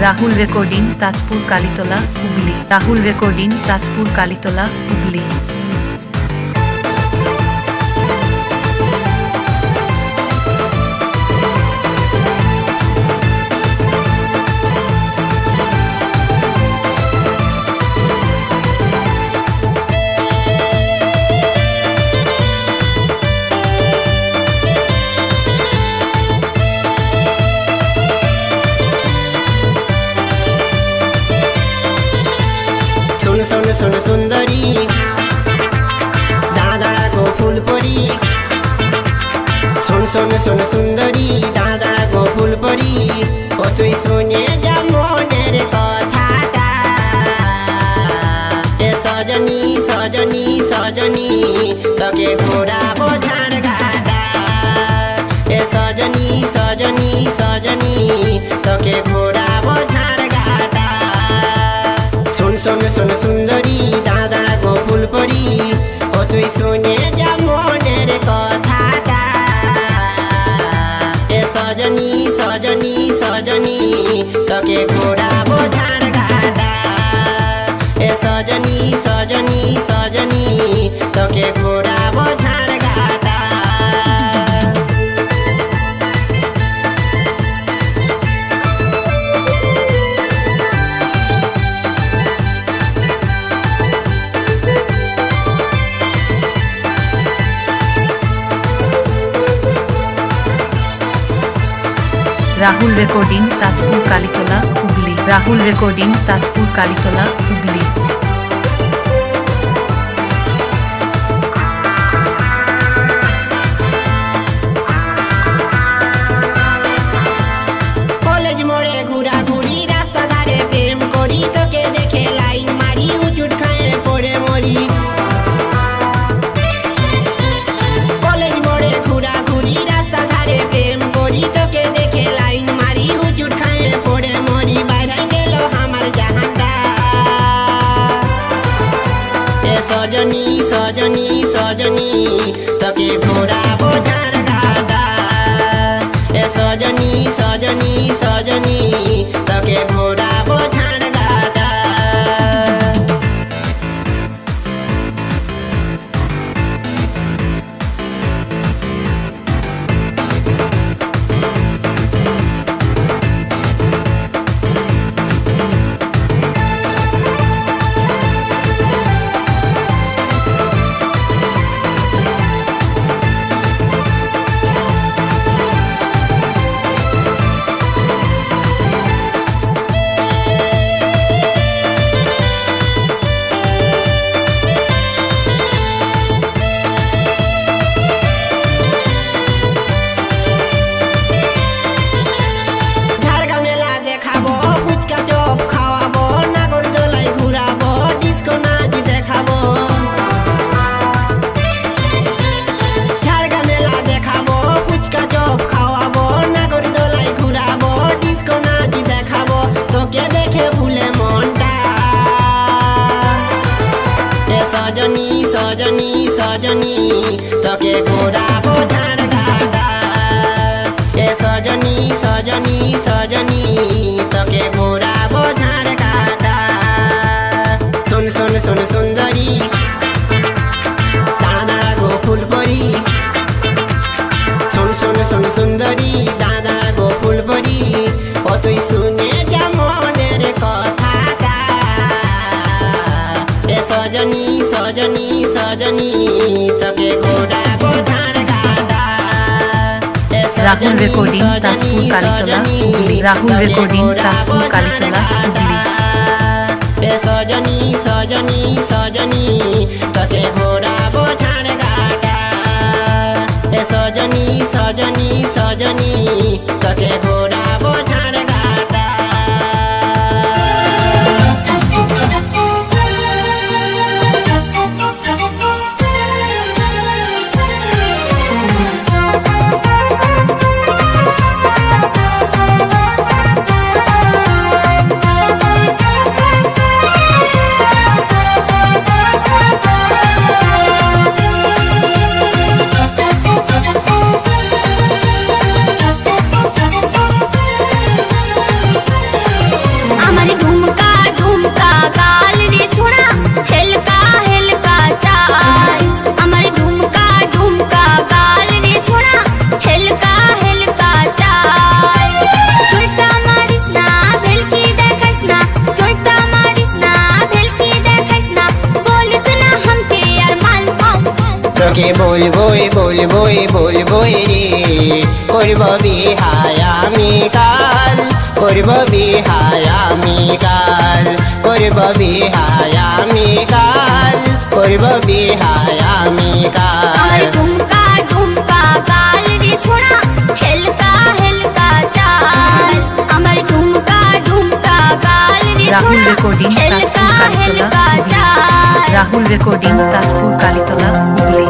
Rahul recording Tajpur Kalitala Hooghly. Rahul recording Tajpur Kalitala Hooghly. सुन सुन सुंदरी दाड़ा दाड़ा गो फूल परी सुन सुन सुन सुंदरी दाड़ा दाड़ा गो फूल परी ओ तुई सुने जा मोनेर कथाटा ए सजनी सजनी सजनी तके घोराबो झाड़ घाटा ए सजनी सजनी सजनी तके घोराबो झाड़ घाटा सुन सुन सुन सुंदरी दाड़ा दाड़ा गो फूल परी ओ तुई सुने जा मोनेर कथाटा ए सजनी सजनी सजनी तके घोराबो झाड़ घाटा ए सजनी सजनी सजनी तके घोराबो झाड़ घाटा Rahul recording Tajpur Kalitala Hooghly. Rahul recording Tajpur Kalitala Hooghly. College मोड़े घुरा घुरी रास्ता धारे प्रेम करी तोके देखे लाइन मारी उचुट खाए पड़े मरी कॉलेज मोड़े घुरा घुरी रास्ता धारे प्रेम करी तोके देखे लाइन मारी उचुट खाए पड़े मरी बाहर गेलो हमार जहांडा ए सजनी सजनी सजनी तके घोराबो झाड़ घाटा ए सजनी सजनी सजनी तके घोराबो झाड़ घाटा ঝাড়গা মেলা দেখাবো ফুচকা চপ খাওয়াবো নাগর দোলাই ঘুরাবো ডিস্কো নাচ দেখাবো ঝাড়গা মেলা দেখাবো ফুচকা চপ খাওয়াবো নাগর দোলাই ঘুরাবো ডিস্কো নাচ দেখাবো তোকে দেখে ভুলে মনটা এ সজনী সজনী সজনী তোকে ঘোরাবো ঝাড় ঘাটা ए सजनी सजनी सजनी तके घोराबो झाड़ घाटा सुन सुन सुन सुंदरी दाड़ा दाड़ा गो फूल परी सुन सुन सुन सुंदरी दाड़ा दाड़ा गो फूल परी ओ तुई सुने जा मोनेर कथाटा ए सजनी सजनी सजनी तके घोराबो झाड़ घाटा রাহুল রেকর্ডিং তাজপুর কালীতলা হুগলি। রাহুল রেকর্ডিং তাজপুর কালীতলা হুগলি। सजनी सजनी सजनी तके घोराबो झाड़ घाटा सजनी सजनी सजनी तके घोराबो झाड़ घाटा তোকে বলবই বলবই বলবই রে করব বিহায় আমি কাল করব বিহায় আমি কাল করব বিহায় আমি কাল করব বিহায় আমি কাল ঝুমকা ঝুমকা গাল রে ছোড়া হেলকা হেলকা চাল আমার ঝুমকা ঝুমকা গাল রে রাহুল ছোড়া রেকর্ডিং হেলকা তাজপুর হেলকা কালীতলা চাল Rahul recording Tajpur Kalitala Hooghly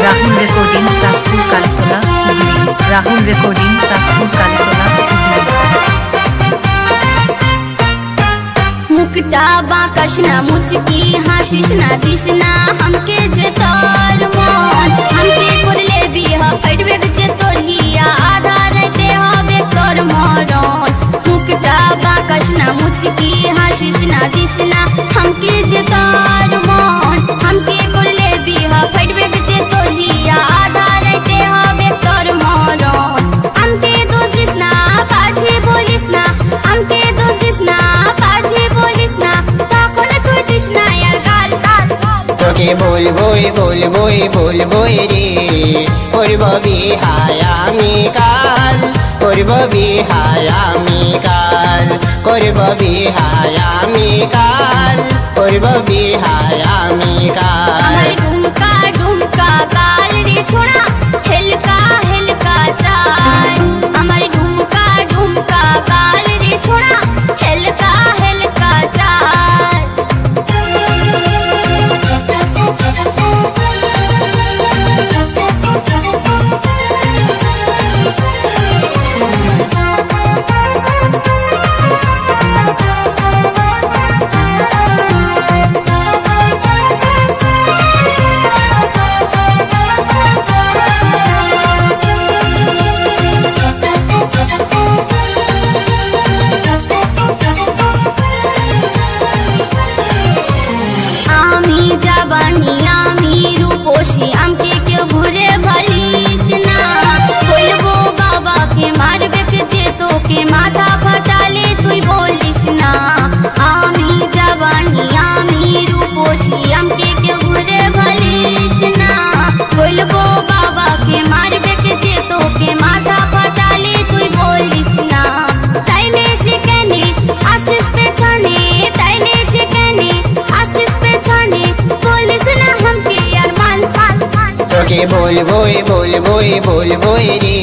Rahul recording Tajpur Kalitala Hooghly Rahul recording Tajpur Kalitala Hooghly मुक्ता बाकस ना मुचकी हाशिस ना दिसना हमके जे तोर मन हमके कोरले बिह फटबे जे तोर हिया आधा रहते हवे तोर मरन मुक्ता बाकस ना मुचकी हाशिस ना दिसना हमके जे तोर मन हमके कोरले बिह फटबे जे तोर हिया आधा रहते हवे तोर मरन हमके दोष दिसना पाछे बोलिस ना हमके दोष दिसना पाछे बोलिस ना তখন তুই দিস না यार গাল গাল তোকে বলবই বলবই বলবই রে করব বিহায় আমি কাল করব বিহায় আমি কাল করব বিহায় আমি কাল করব বিহায় আমি কাল আমার ঝুমকা ঝুমকা গাল রে ছোড়া হেলকা হেলকা চাল আমার ঝুমকা ঝুমকা গাল রে ছোড়া হেলকা হেলকা চাল আমি জাবানি আমি রূপসী আমকে কেউ ঘুরে ভালিস না বলবো বাবাকে মারবে যে তোকে মাথা ফাটালে তুই বলিস না আমি জাবানি আমি রূপসী আমকে কেউ ঘুরে ভালিস না বলবো বাবাকে মারবে যে তোকে মাথা ফাটালে তুই বলিস না তাইলে যেখানে আসিস পেছনে তাইলে যেখানে আসিস পেছনে বলিস না हमके यार मान मान मान তোকে বলবই বলবই বলবই রে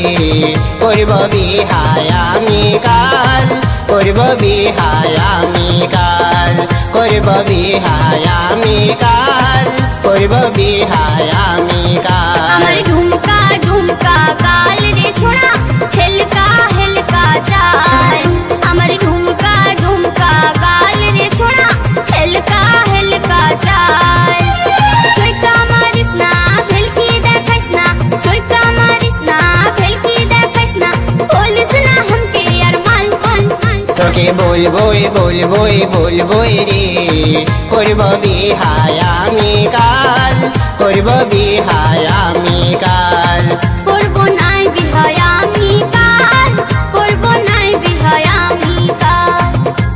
করব বিহায় আমি কাল করব বিহায় আমি কাল করব বিহায় আমি কাল করব বিহায় আমি কাল আমার ঝুমকা ঝুমকা গাল রে ছোড়া হেলকা হেলকা চাল আমার ঝুমকা ঝুমকা গাল রে ছোড়া হেলকা হেলকা চাল চৈতা মারিস না ভেলকি দেখাইস না চৈতা মারিস না ভেলকি দেখাইস না বলিস না हमके यार मान मान मान তোকে বলবই বলবই বলবই রে করব বিহায় আমি কাল করব বিহায় আমি কাল করবো নাই বিহায় আমি কাল করবো নাই বিহায় আমি কাল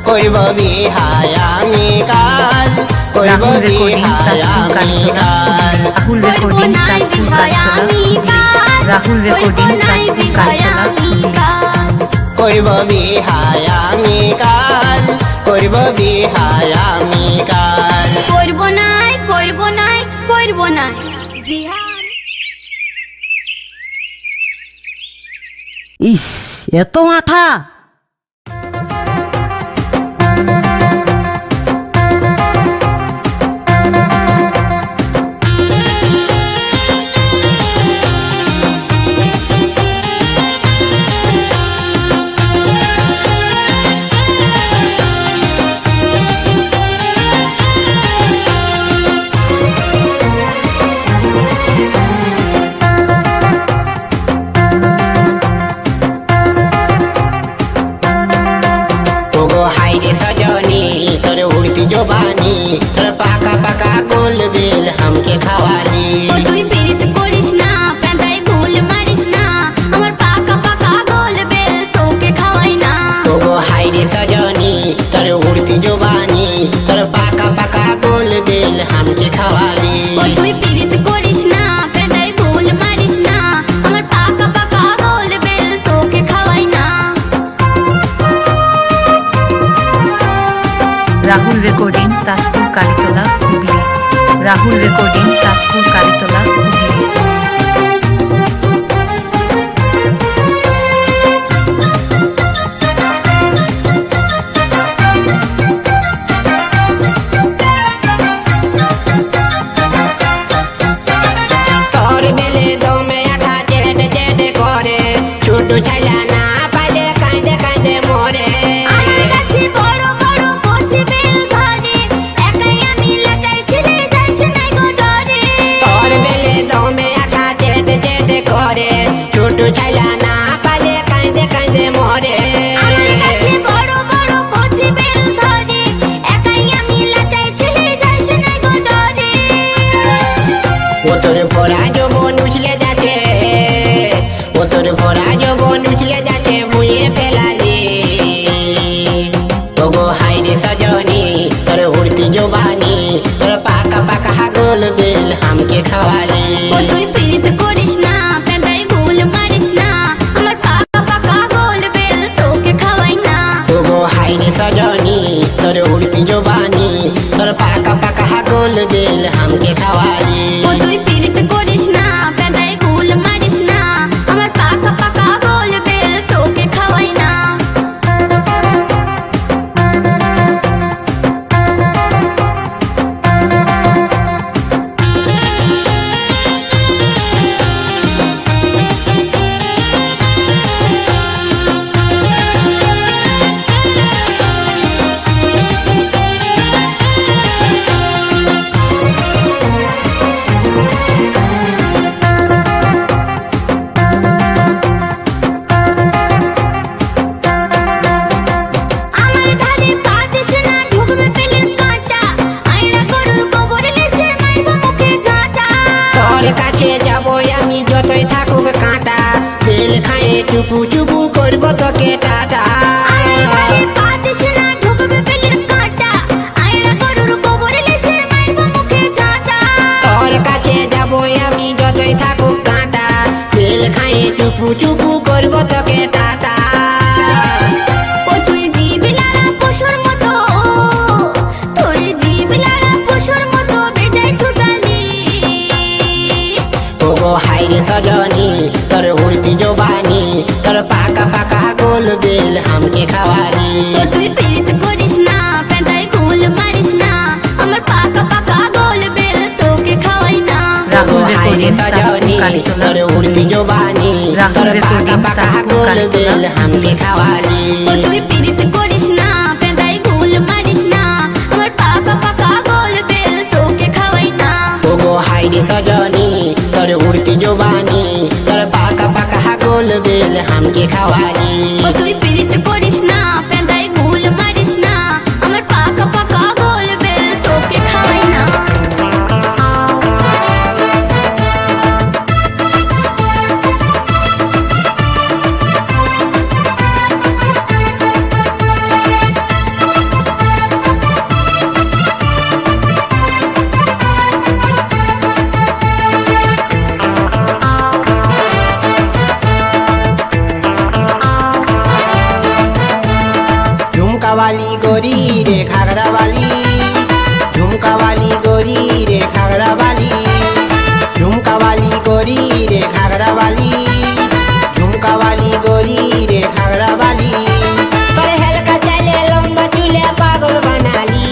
করব বিহায় আমি কাল করব রাহুল রেকর্ডিং বিহায় তাজপুর আমি কালীতলা কাল হুগলি রাহুল রেকর্ডিং তাজপুর কালীতলা হুগলি রাহুল রেকর্ডিং তাজপুর কালীতলা হুগলি করব বিহায় আমি কাল করব বিহায় আমি কাল করবো নাই করবো নাই করবো নাই বিহার ইস এত মাথা जोबानी तोर पाका पाका गोल बेल हमके खवाली ও তুই পীড়িত করিস না প্যান্টাই গোল মারিস না আমার পাকা পাকা গোল বেল তোকে খাওয়াই না ओगो हाय रे सजनी तोर उड़ती जोबानी तोर पाका पाका गोल बेल हमके खवाली ও তুই পীড়িত করিস না প্যান্টাই গোল মারিস না আমার পাকা পাকা গোল বেল তোকে খাওয়াই না রাহুল রেকর্ডিং তাজপুর কালীতলা হুগলি। রাহুল রেকর্ডিং তাজপুর কালীতলা হুগলি। तोर बेले दमे आठा जेड जेड करे छोटू छैला ना पाले कांदे कांदे मोरे আমি গাছে বড় বড় কচি বেল ধরে একাই আমি লাগাই ছেড়ে যাইছে নাই গো ডরে तोर बेले दमे आठा जेड जेड करे छोटू छैला ना पाले कांदे कांदे मोरे আমার গাছে বড় বড় কচি বেল ধরে একাই আমি লাগাই ছেড়ে যাইছে নাই গো ডরে ও তোর ভরা যৌবন উছলে যাচ্ছে ও তোর ভরা যৌবন উছলে যাচ্ছে মুয়ে ফেলালি ওগো হাই রে সজনী তোর উড়তি জবানি তোর পাকা পাকা গোল বেল हमके खवाली ও তুই পীড়িত করিস না প্যান্টাই গোল মারিস না আমার পাকা পাকা গোল বেল তোকে খাওয়াই না ওগো হাই রে সজনী তোর উড়তি জবানি তোর পাকা পাকা গোল বেল हमके खवाली ও তুই পীড়িত করিস না প্যান্টাই গোল মারিস না আমার পাকা পাকা গোল বেল তোকে খাওয়াই না আমার ধারে পাতিস না ঢুকবে পেলের কাঁটা আয়না গরুর গোবর লেছে মারবো মুখে গাঁটা তোর কাছে যাবো আমি যতই থাকুক কাঁটা বেল খায়ে চুপু চুপু করবো তোকে টাটা আমার ধারে পাতিস না ঢুকবে পেলের কাঁটা আয়না গরুর গোবর লেছে মারবো মুখে গাঁটা তোর কাছে যাবো আমি যতই থাকুক কাঁটা বেল খায়ে চুপু চুপু করবো তোকে টাটা ও তুই জিবিলারা পশুর মতো তুই জিবিলারা পশুর মতো বেজায় ছুটালি ওগো হাই রে সজনী তোর উড়তি জবানি তোর পাকা পাকা গোল বেল हमके खवाली ও তুই পীড়িত করিস না প্যান্টাই গোল মারিস না আমার পাকা পাকা গোল বেল তোকে খাওয়াই না রাহুল ওগো হাই রে রেকর্ডিং তাজপুর সজনী কালীতলা তোর উড়তি জবানি রাহুল তোর পাকা রেকর্ডিং পাকা তাজপুর গোল কালীতলা বেল हमके खवाली ও তুই পীড়িত করিস না প্যান্টাই গোল মারিস না আমার পাকা পাকা গোল বেল তোকে খাওয়াই না ওগো হাই রে সজনী তোর উড়তি জবানি তোর পাকা পাকা গোল বেল हमके खवाली ও তুই পীড়িত করিস না প্যান্টাই গোল মারিস না আমার পাকা পাকা গোল বেল তোকে খাওয়াই না झुमका वाली गोरी रे घाघरा वाली झुमका वाली गोरी रे घाघरा वाली झुमका वाली गोरी रे घाघरा वाली झुमका वाली गोरी रे घाघरा वाली पर हल्का चले लंबा चूल्हे पागल बनाली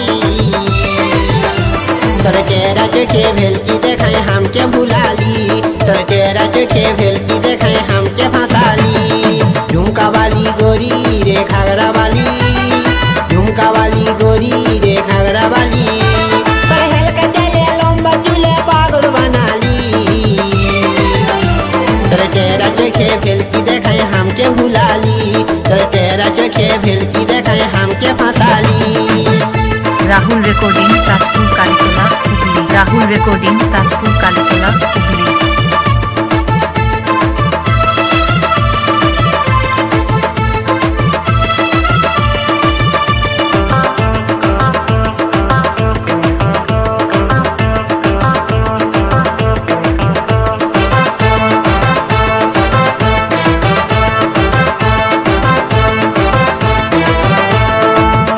तोर तेरा चोखे भेलकी देखाए हमके भुलाली तोर तेरा चोखे भेलकी देखाए हमके फंसाली झुमका वाली गोरी रे घाघरा वाली झुमका वाली गोरी रे घाघरा वाली पर हल्का चले लंबा चूल्हे पागल बनाली तोर तेरा चोखे भेलकी देखाए हमके भुलाली तोर तेरा चोखे भेलकी देखाए हमके फंसाली রাহুল রাহুল রেকর্ডিং তাজপুর কালীতলা হুগলি। রাহুল রেকর্ডিং তাজপুর কালীতলা হুগলি।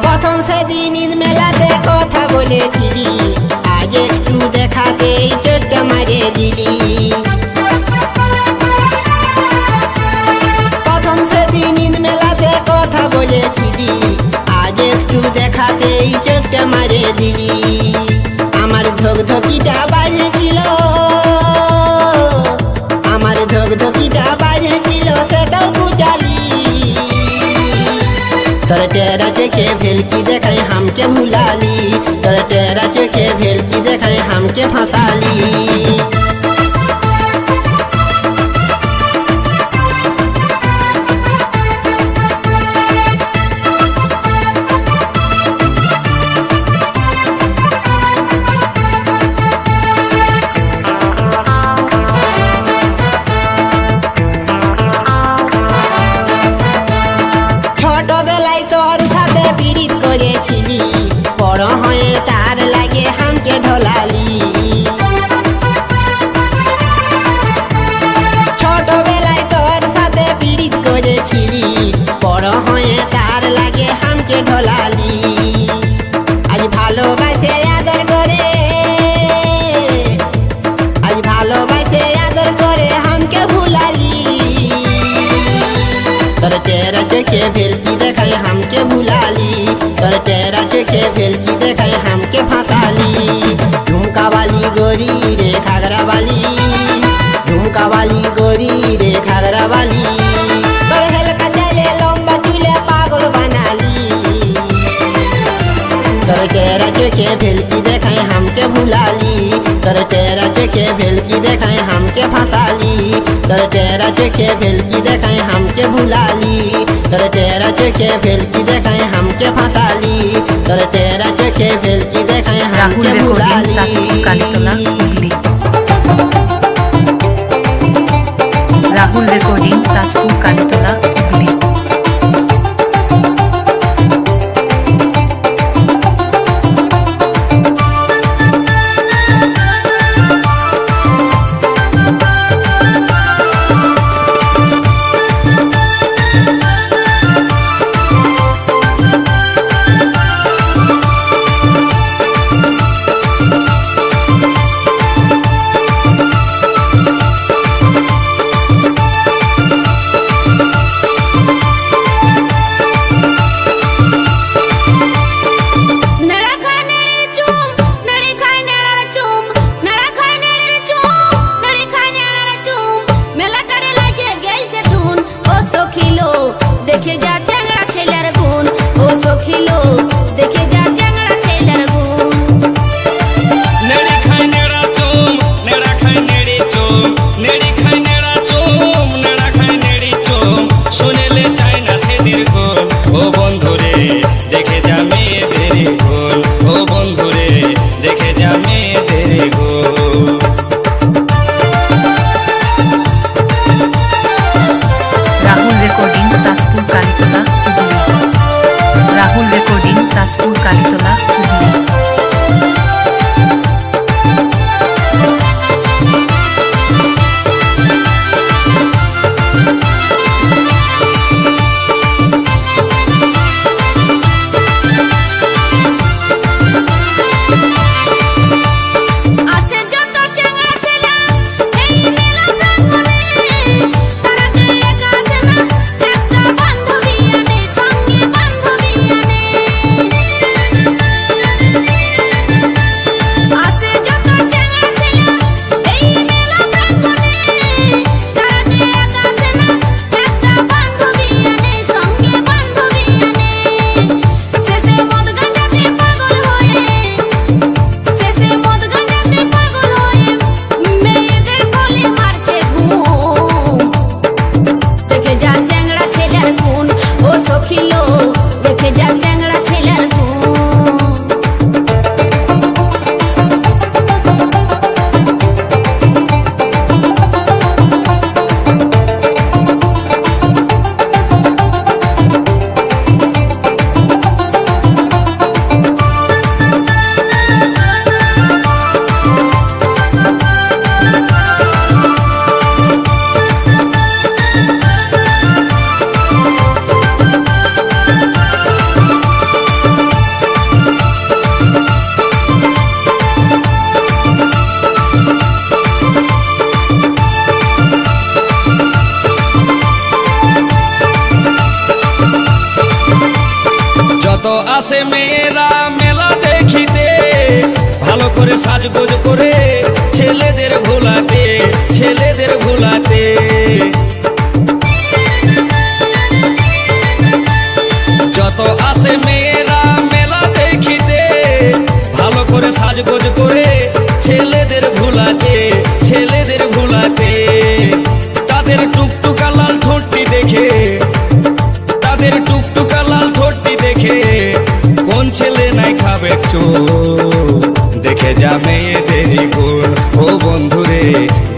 প্রথম সেদিন ঈদ মেলাতে কথা বলেছিলি, আজ একটু দেখাতেই চোখটা মারে দিলি। প্রথম সেদিন ঈদ মেলাতে কথা বলেছিলি, আজ একটু দেখাতেই চোখটা মারে দিলি। আমার ধকধকিটা বাজেছিল, আমার ধকধকিটা বাজেছিল, সেটাও বুঝালি। তোর টেরা চোখে ভেলকি দেখায় হামকে ভুলালি, তোর টেরা চোখে ভেলকি দেখায় হামকে ফাঁসালি। ছোটবেলায় তোর সাথে পিরিত করেছিলি, বড় হয়ে তার লাগে হামকে ঢোলালি। ছোটবেলায় তোর সাথে পিরিত করেছিলি, বড় হয়ে তার লাগে হামকে ঢোলালি। আজ ভালোবাসে আদর করে, আজ ভালোবাসে আদর করে হামকে ভুলালি। তোর টেরা চোখে ভেলকি দেখায় হামকে ভুলালি, তোর টেরা চোখে ভেলকি দেখায় হামকে ফাঁসালি। ঝুমকাবালি গরি রে খাগড়াবালি, ঝুমকাবালি গরি রে খাগড়াবালি, তোর হেলকা চাইলে লম্বা চুলে পাগল বানালি। তোর টেরা চোখে ভেলকি দেখায় হামকে ভুলালি, তোর টেরা চোখে ভেলকি দেখায় হামকে ফাঁসালি। তোর টেরা চোখে ভেলকি দেখায় হামকে ভুলালি, তোর টেরা চোখে ভেলকি দেখায় হামকে ফাঁসালি। তোর টেরা চোখে ভেলকি দেখায় রাহুল হামকে রেকর্ডিং ভুলালি। তাজপুর কালীতলা হুগলি। রাহুল রেকর্ডিং তাজপুর কালীতলা হুগলি। মেয়েরা মেলা দেখিতে, ভালো করে সাজগোজ করে ছেলেদের ভোলাতে, ছেলেদের ভোলাতে। যত আসে মেয়েরা মেলা দেখিতে, ভালো করে সাজগোজ করে ছেলেদের ভোলাতে, ছেলেদের ভোলাতে। তাদের টুকটুকা লাল ঠোঁটটি দেখে, তাদের টুকটুকা লাল ঠোঁটটি দেখে কোন ছেলে নাই খাবে চোখ। দেখে যা মেয়েদেরই গুণ, ও বন্ধুরে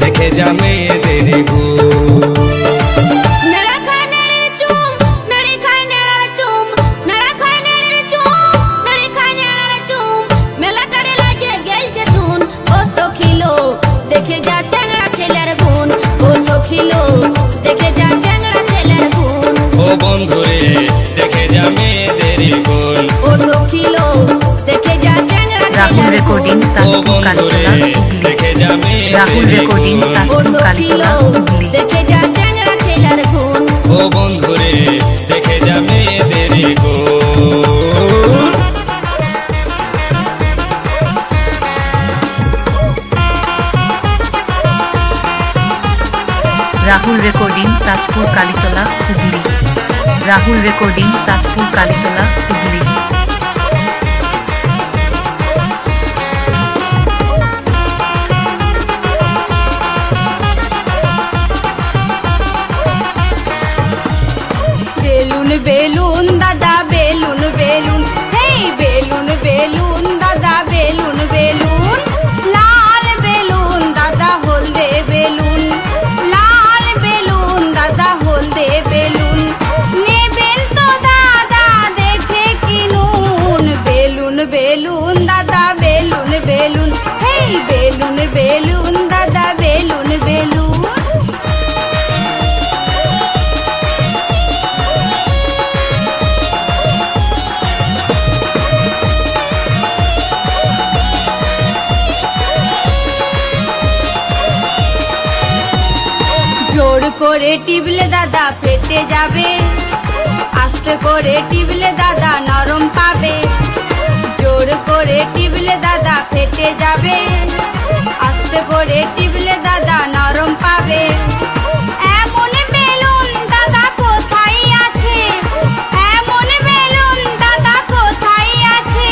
দেখে যা মেয়েদেরই গুণ। নেড়া খায় নেড়ের চুম, নেড়ি খায় নেড়ার চুম, নেড়া খায় নেড়ের চুম, নেড়ি খায় নেড়ার চুম, মেলাটারে লাগে গেলছে ধুন। ও সখিলো দেখে যা চ্যাংড়া ছেলের গুণ, ও সখিলো দেখে যা চ্যাংড়া ছেলের গুণ। ও বন্ধুরে দেখে যা মেয়েদেরই গুণ, ও সখিলো দেখে যা চ্যাংড়া রাহুল ছেলের রেকর্ডিং গুণ। ও তাজপুর বন্ধুরে কালীতলা হুগলি। দেখে যা রাহুল মেয়েদেরই রেকর্ডিং গুণ, ও তাজপুর কালীতলা সখিলো হুগলি। দেখে যা চ্যাংড়া ছেলের গুণ। ও বন্ধুরে দেখে যা মেয়েদেরই গুণ। Rahul recording Tajpur Kalitala Hooghly. Rahul recording Tajpur Kalitala Hooghly. Balloon balloon দাদা বেলুন বেলুন, হেই বেলুন বেলুন দাদা বেলুন বেলুন, লাল বেলুন দাদা হলদে বেলুন, লাল বেলুন দাদা হলদে বেলুন, নেবেন তো দাদা দেখে কিনুন। বেলুন বেলুন দাদা বেলুন বেলুন, হেই বেলুন বেলুন দাদা বেলুন বেলুন। জোর করে টিপলে দাদা ফেটে যাবে, আস্তে করে টিপলে দাদা নরম পাবে। জোর করে টিপলে দাদা ফেটে যাবে, আস্তে করে টিপলে দাদা নরম পাবে। এমন বেলুন দাদা কোথায় আছে, এমন বেলুন দাদা কোথায় আছে,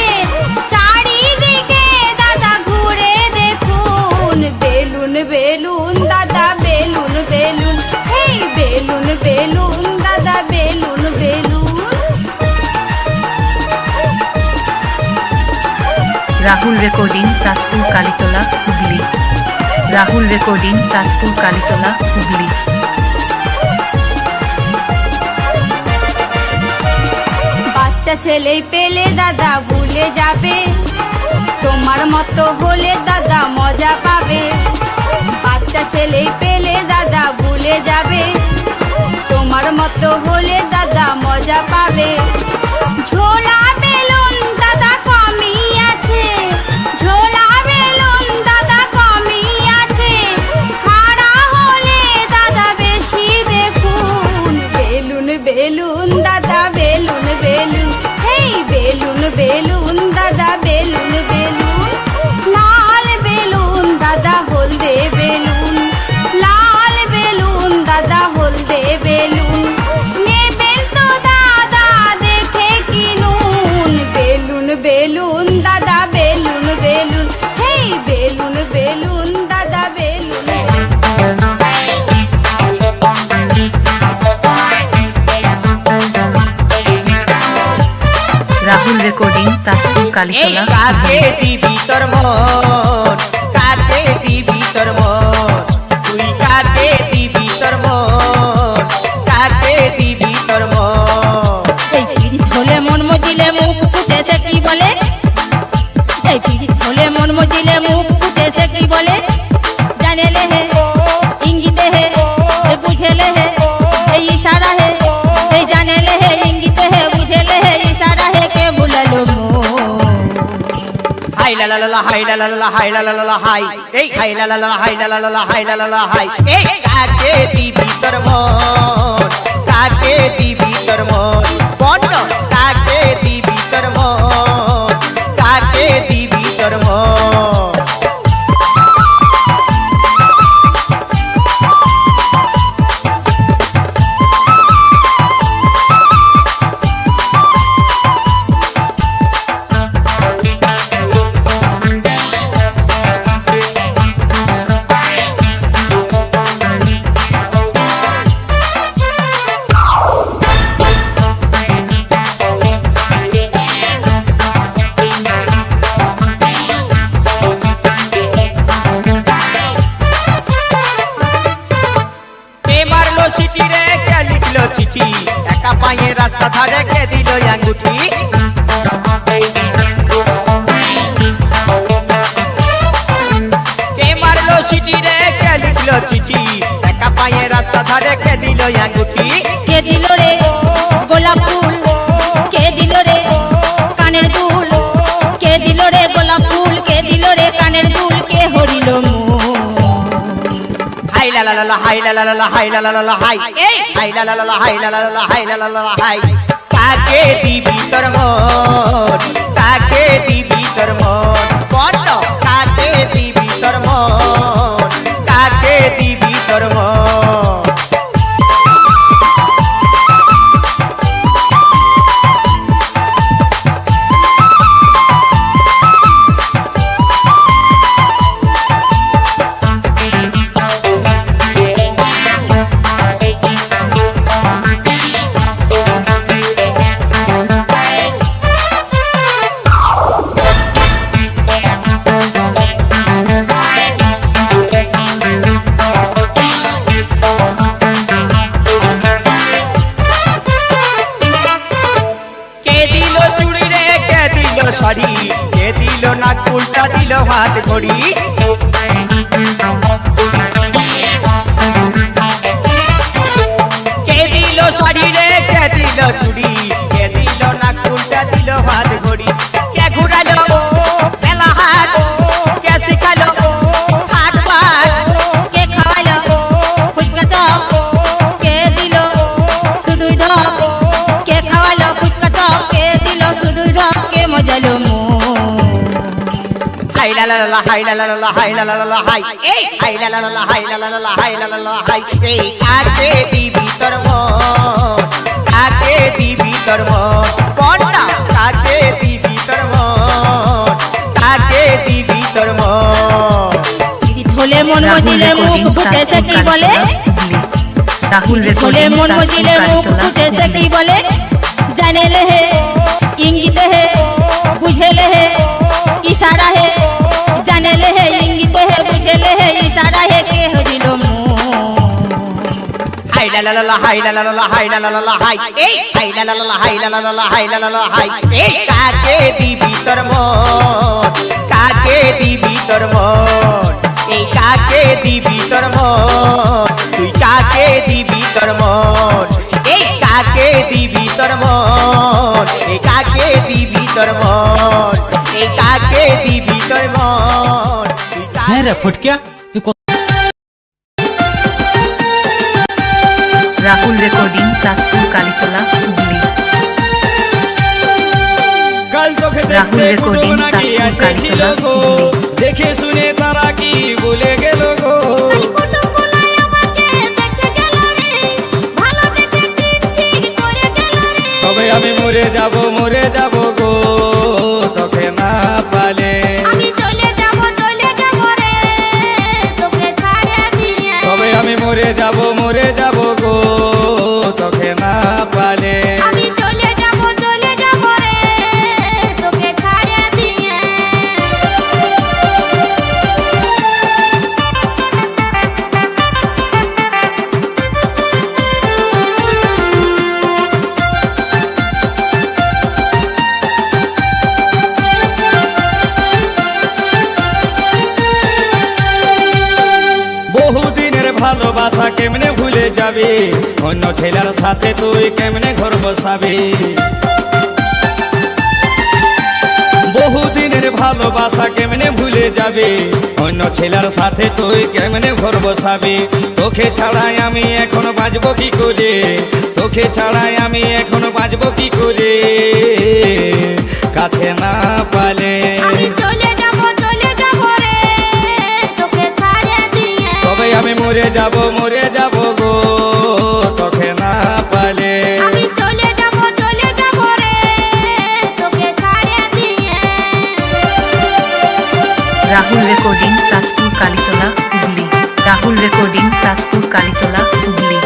চারিদিকে দাদা ঘুরে দেখুন। বেলুন বেলুন দাদা বেলুন বেলুন, হেই বেলুন বেলুন দাদা balloon balloon. Rahul recording Tajpur Kalitala Hooghly. Rahul recording Tajpur Kalitala Hooghly. বাচ্চা ছেলে পেলে দাদা ভুলে যাবে, তোমার মতো হলে দাদা মজা পাবে। বাচ্চা ছেলে পেলে দাদা ভুলে যাবে, তোমার মতো হলে দাদা মজা পাবে। ঝোলা বেলুন দাদা কমই আছে, ঝোলা বেলুন দাদা কমই আছে, খাড়া হলে দাদা বেশি দেখুন। বেলুন বেলুন দাদা বেলুন বেলুন, হেই বেলুন বেলুন দাদা বেলুন বেলুন, লাল বেলুন দাদা হলদে বেলুন, লাল বেলুন দাদা হলদে বেলুন, নেবেন তো দাদা দেখে কিনুন। বেলুন বেলুন দাদা বেলুন বেলুন, হেই বেলুন বেলুন দাদা balloon balloon. Rahul recording Tajpur এই কালীতলা কাকে হুগলি। দিবি তোর মন, কাকে দিবি তোর মন, তুই কাকে দিবি তোর মন, কাকে দিবি তোর মন। এই পিরিত হলে মন মজিলে মুখ ফুটে সে কি বলে, এই পিরিত হলে মন মজিলে মুখ ফুটে সে কি বলে, জানেলে হে ইঙ্গিতে হে বুঝেলে হে এই ইশারা হে, এই জানেলে হে ইঙ্গিতে হে বুঝেলে হে ইশারা হে, কে ভুলালো হাই লা লা লা লা, হাই লা লা লা লা, হাই লা লা লা লা, হাই এই হাই লা লা লা, হাই লা লা লা লা, হাই লা লা লা, হাই এই কাকে দিবি তোর মন, কাকে দিবি তোর মন, বল কাকে দিবি তোর মন কাকে দিবি তোর মন চিঠি রে কে লিখলো চিঠি একা পায়ে রাস্তা ধারে কে দিল আঙ্গুঠি কে মারলো চিঠি রে কে লিখলো চিঠি একা পায়ে রাস্তা ধারে কে দিল আঙ্গুঠি কে দিল রে গোলাপ ফুল কে দিল রে কানের দুল কে দিল রে গোলাপ ফুল কে দিল রে কানের দুল কে হরিল হাই লা লা লা হাই লা লা লা হাই লা লা লা হাই এই হাই লা লা লা হাই লা লা লা হাই লা লা লা হাই কাকে দিবি তোর মন কাকে দিবি তোর মন কত কাকে দিবি তোর মন কাকে দিবি তোর মন শাড়ি কে দিল না উল্টা দিল হাত ঘড়ি কে দিল শাড়ি রে কে দিল চুড়ি কে দিল না উল্টা দিল হাত ঘড়ি কে ঘুরালো বেলা হাত কে শিখালো হাট পাট কে খাওয়াইলো ফুচকা চপ কে দিল শুধুই ঢপ কে খাওয়াইলো ফুচকা চপ কে দিল শুধুই ঢপ কে মজালো হাই লা লা লা হাই লা লা লা হাই লা লা লা হাই এই হাই লা লা লা হাই লা লা লা হাই লা লা লা হাই এই কাকে দিবি তোর মন কাকে দিবি তোর মন কোনটা কাকে দিবি তোর মন কাকে দিবি তোর মন ধোলে মন মজিলে মুখ ফুটে সে কি বলে রাহুল ধোলে রেকর্ডিং মন মজিলে মুখ ফুটে সে কি বলে জানে ले है इंगित है बुझे ले है इशारा है जाने ले है इंगित है बुझे ले है इशारा है के हो दिलो হাই লা লা লা হাই লা লা লা হাই লা লা লা হাই এই হাই লা লা লা হাই লা লা লা হাই লা লা লা হাই এই কাকে দিবি তোর মন কাকে দিবি তোর মন এই কাকে দিবি তোর মন তুই কাকে দিবি তোর মন এই কাকে দিবি তোর মন এই কাকে দিবি তোর মন এই কাকে দিবি তোর মন হ্যাঁ রে ফটকিয়া রাহুল রেকর্ডিং তাজপুর কালীতলা হুগলি কাল চোখে রাহুল দেখতে রেকর্ডিং কুটুম নাকি তাজপুর এসেছিল কালীতলা গো হুগলি দেখে শুনে তারা কি বলে গেল গো তবে আমি মরে যাব গো তোকে না পালে তবে আমি মরে যাব গো তোকে না পালে বহুদিনের ভালোবাসা কেমনে ভুলে যাবে অন্য ছেলের সাথে তুই কেমনে ঘর বসাবি বহুদিনের ভালোবাসা কেমনে ভুলে যাবে অন্য ছেলের সাথে তুই কেমনে ঘর বসাবি তোকে ছাড়াই আমি এখন বাঁচবো কি করে তোকে ছাড়াই আমি এখন বাঁচবো কি করে কাছে না পালে। আমি চলে যাব রে তোকে ছাড়িয়ে দিয়ে। তবে আমি মরে যাব গো তোকে না পালে। আমি চলে যাব রে তোকে ছাড়িয়ে দিয়ে। রাহুল রেকর্ডিং তাজপুর কালীতলা হুগলি। রাহুল রেকর্ডিং তাজপুর কালীতলা হুগলি।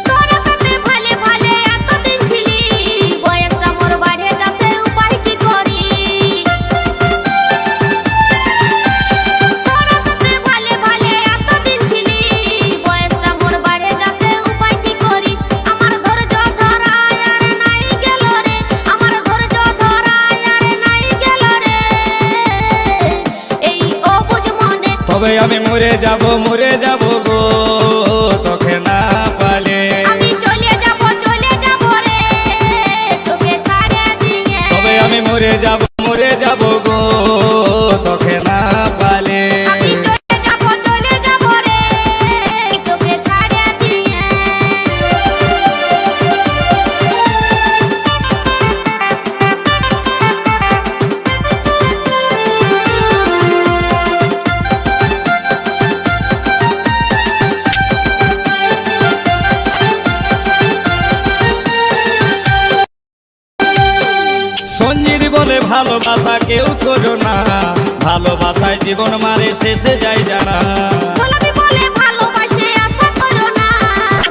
তোর সাথে ভালে ভালে এতদিন ছিলি, বয়সটা মোর বাড়ে যাচ্ছে উপায় কি করি। তোর সাথে ভালে ভালে এতদিন ছিলি, বয়সটা মোর বাড়ে যাচ্ছে উপায় কি করি। আমার ধৈর্য ধরায় আর নাই গেল রে, আমার ধৈর্য ধরায় আর নাই গেল রে, এই অবুঝ মনে। তবে আমি মরে যাব গো তোকে না পালে। আমি চলে যাব রে তোকে ছাড়িয়ে দিয়ে। তবে আমি মরে যাব গো তোকে না পালে। আমি চলে যাব রে তোকে ছাড়িয়ে দিয়ে। সঞ্জিত বলে ভালোবাসা কেউ করো না, ভালোবাসায় জীবন মারে শেষে যায় জানা। গোলাপি বলে ভালোবাসে আশা করো না,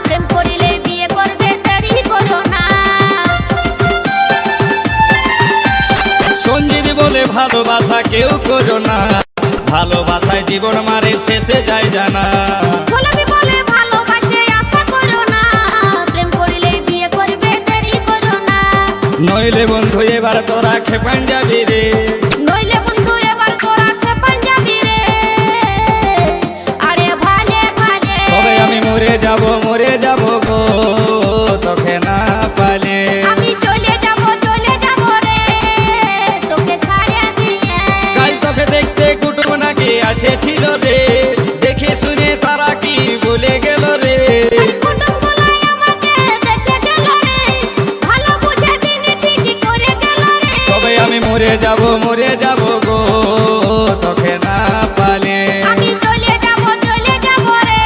প্রেম করিলে বিয়ে করবে দেরি করো না। সঞ্জিত বলে ভালোবাসা কেউ করো না, ভালোবাসায় জীবন মারে শেষে যায় জানা। গোলাপি বলে ভালোবাসে আশা করো না, প্রেম করিলে বিয়ে করবে দেরি করো না। নইলে বন্ধু এবার তোরা খেপান যাবি রে। নইলে বন্ধু এবার তোরা খেপান যাবি রে, আরে ভালে ভালে। তবে আমি মরে যাব গো তোকে না পালে। আমি চলে যাব রে তোকে ছাড়িয়ে দিয়ে। কাল তোকে দেখতে কুটুম নাকি আসেছিল রে, দেখে শুনে তারা কি বলে গেল রে। কুটুমগুলাই আমাকে দেখে গেল রে, ভালো বুঝে দিনে ঠিকই করে গেল রে। তবে আমি মরে যাব গো তোকে না পালে। আমি চলে যাব রে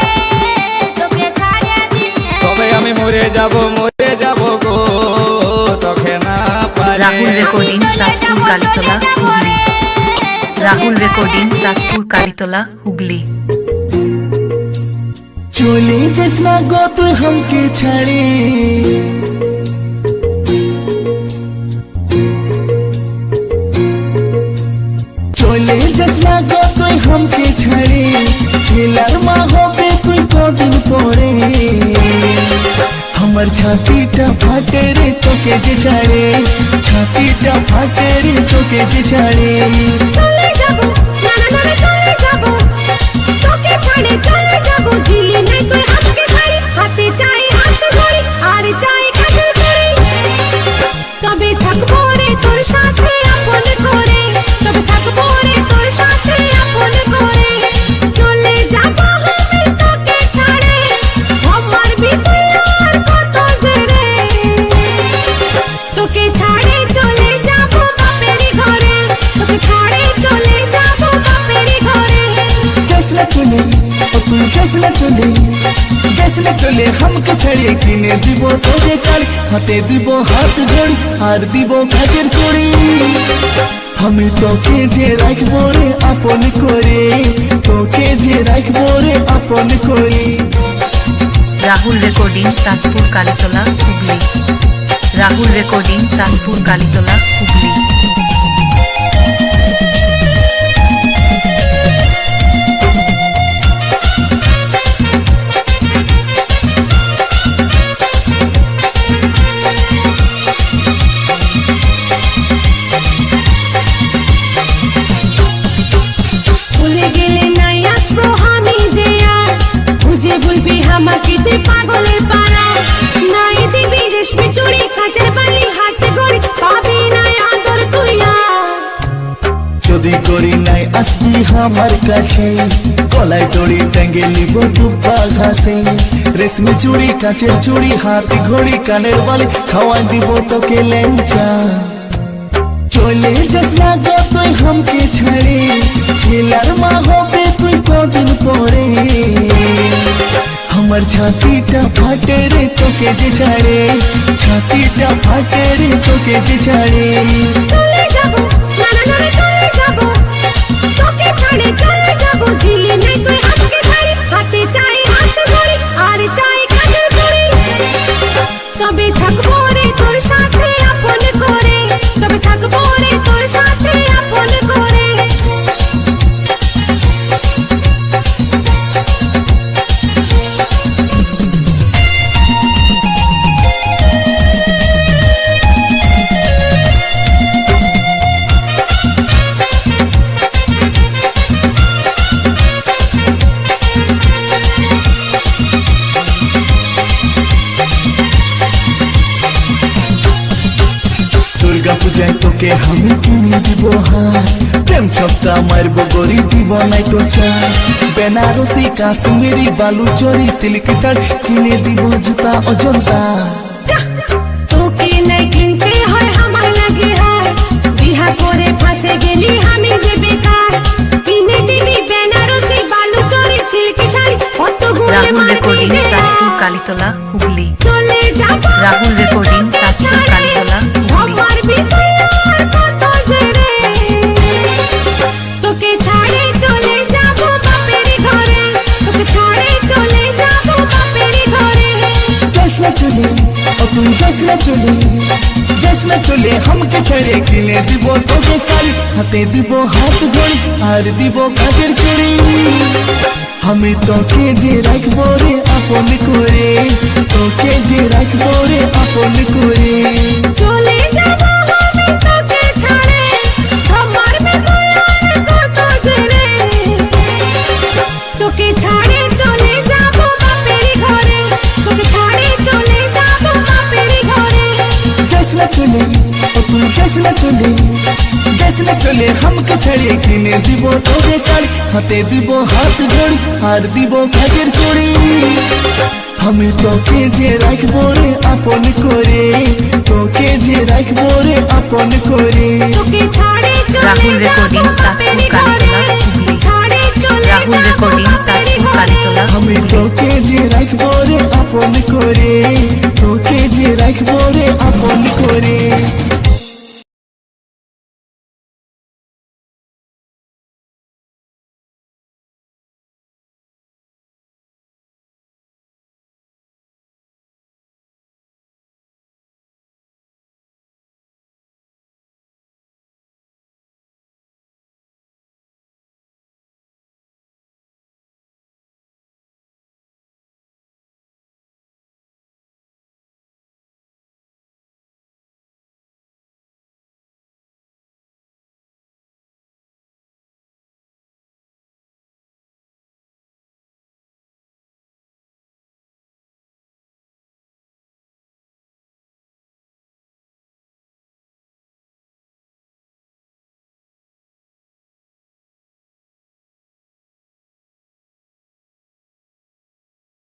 তোকে ছাড়িয়ে দিয়ে। তবে আমি মরে যাব গো তোকে না পালে। রাহুল রেকর্ডিং তাজপুর কালীতলা হুগলি। রাহুল রেকর্ডিং তাজপুর কালীতলা হুগলি। চলে যাস না গো তুই हमके ছাড়ে, চলে যাস না গো তুই हमके ছাড়ে, ছেলার মা হবে তুই কদিন পরে। আমার ছাতিটা ফাটে রে তোকে যে ছাড়ে, ছাতিটা ফাটে রে তোকে যে ছাড়ে। চলে যাব না চলে যাব, তোকে ছাড়ে চলে যাব। দিলি নাই তুই হাতকে ছাড়ি, হাতে চাই হাত ধরি আর চাই কাজল করি। তবে থাকবো রে তোর সাথে আপন করে, তবে থাকবো রে তোর সাথে আপন করে। চলে যাব আমি তোকে ছাড়ে, আমার ভিতরে আর কত জেরে। তোকে ছাড়ে চলে যাব বাপের ঘরে, তোকে ছাড়ে চলে যাব বাপের ঘরে। যাস না চলে ও তুই যাস না চলে, যাস না চলে हमके ছাড়ে। কিনে দিব তোকে শাড়ি, হাতে দিব হাত ঘড়ি আর দিব কাজের চড়ি। আমি তোকে যে রাখবো রে আপন করে, তোকে যে রাখবো রে আপন করে। রাহুল রেকর্ডিং তাজপুর কালীতলা হুগলি। রাহুল রেকর্ডিং তাজপুর কালীতলা হুগলি। ভুলে গেলে নাই আসবো আমি যে আর, বুঝে বলবি আমাকে তুই পাগলের পাড়া। নাই দিবি রেশমি চুড়ি কাঁচের বালি হাতে গড়ি, পাবি নাই আদর তুই আর। যদি করি নাই আসবি আমার কাছে গলায় দড়ি টাঙ্গে নিব দুব্বা ঘাসে রেশমি চুড়ি কাচের চুড়ি হাতি ঘড়ি কানের বালি খাওয়াই দিব তোকে ল্যাংচা চলে যাস না গো তুই হামকে ছাড়ে ছেলার মা হবে তুই কদিন পরে আমার ছাতিটা ফাটে রে তোকে যে ছাড়ে ছাতিটা ফাটে রে তোকে যে ছাড়ে চলে যাব নানা নানা চলে যাব তোকে ছাড়ে চলে যাব দিলি নাই তুই হাতকে ছাড়ি হাতে চাই হাত ধরি আর চাই কাজে ধরি তবে থাকবো রে তোর সাথে আপন করে তবে থাকবো রে তোর সাথে আপন করে দুর্গা পূজায় তোকে আমি কিনে দিব হার প্রেম ছক্কা মারব গরি দিব নাই তো চার বেনারসি কাশ্মীরি বালুচরি সিল্ক শাড়ি কিনে দিব জুতা অজন্তা তোকে নাই কিনতে হয় আমার লাগে হার বিহা করে ফাঁসে গেলি আমি যে বেকার কিনে দিবি বেনারসি বালুচরি সিল্ক শাড়ি কত গুণে রাহুল রেকর্ডিং মারবি যে তাজপুর কালীতলা হুগলি চলে যাব রাহুল রেকর্ডিং তাজপুর কালীতলা হুগলি মারবি তুই আর কত জেরে তোকে ছাড়ে চলে যাব বাপের ঘরে তোকে ছাড়ে চলে যাব বাপের ঘরে যাস না চলে ও তুই যাস না চলে যাস না চলে হামকে ছেড়ে কিনে দিব তোকে শাড়ি হাতে দিব হাত ঘড়ি আর দিব কাজের চুড়ি আমি তোকে যে রাখবো রে আপন করে তোকে যে রাখবো রে আপন করে চলে যাব আমি তোকে ছাড়ে আমার বেদনার কত জেরে তোকে ছাড়ে চলে যাব বাপের ঘরে তোকে ছাড়ে চলে যাব বাপের ঘরে যাস না চলে ও তুই যাস না চলে যাস না চলে হামকে ছেড়ে কিনে দিব তোকে শাড়ি হাতে দিব হাত ঘড়ি আর দিব কাজের চুড়ি আমি তোকে যে রাখবো রে আপন করে তোকে যে রাখবো রে আপন করে তোকে ছাড়ে চলে রাহুল যাব রেকর্ডিং বাপের তাজপুর কালীতলা ঘরে হুগলি ছাড়ে চলে রাহুল যাব রেকর্ডিং বাপের তাজপুর ঘরে কালীতলা আমি হুগলি তোকে যে রাখবো রে আপন করে